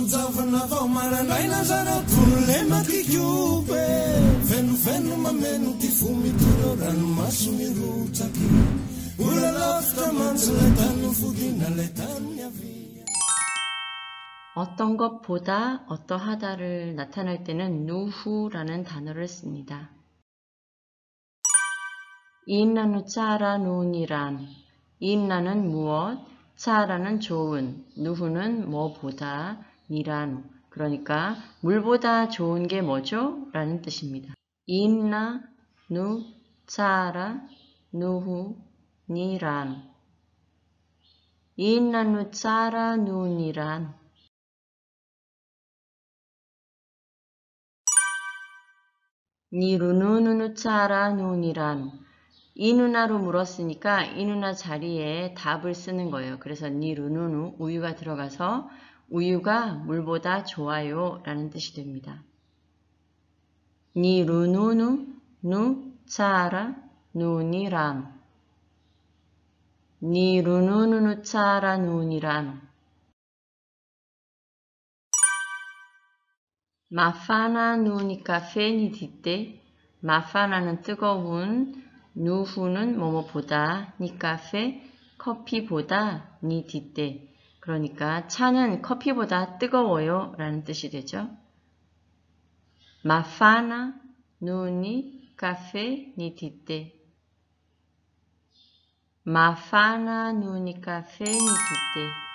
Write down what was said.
Manjavana vao marandraina zareo tolema kikiope fenofeno mameno ty fomitoro ranomaso mirotsaky ola lavitra mantsy lay tany fodina lay tany avia. 어떤 것보다 어떠하다를 나타낼 때는 누후라는 단어를 씁니다. 인나누 짜라 누니란 인나는 무엇, 짜라는 좋은, 누후는 뭐보다, 니란 그러니까 물보다 좋은 게 뭐죠? 라는 뜻입니다. 인나, 누, 짜라, 누후, 니란 인나누 짜라 누니란 니루누누누 짜라 누니란 이 누나로 물었으니까 이 누나 자리에 답을 쓰는 거예요. 그래서 니루누누 우유가 들어가서 우유가 물보다 좋아요 라는 뜻이 됩니다. 니루누누 누 짜라 누니란 니루누누누 짜라 누니란 마파나 누니 카페 니 디떼 마파나는 뜨거운 누후는 뭐뭐보다 니 카페 커피보다 니 디떼 그러니까 차는 커피보다 뜨거워요 라는 뜻이 되죠. 마파나 누니 카페 니 디떼 마파나 누니 카페 니 디떼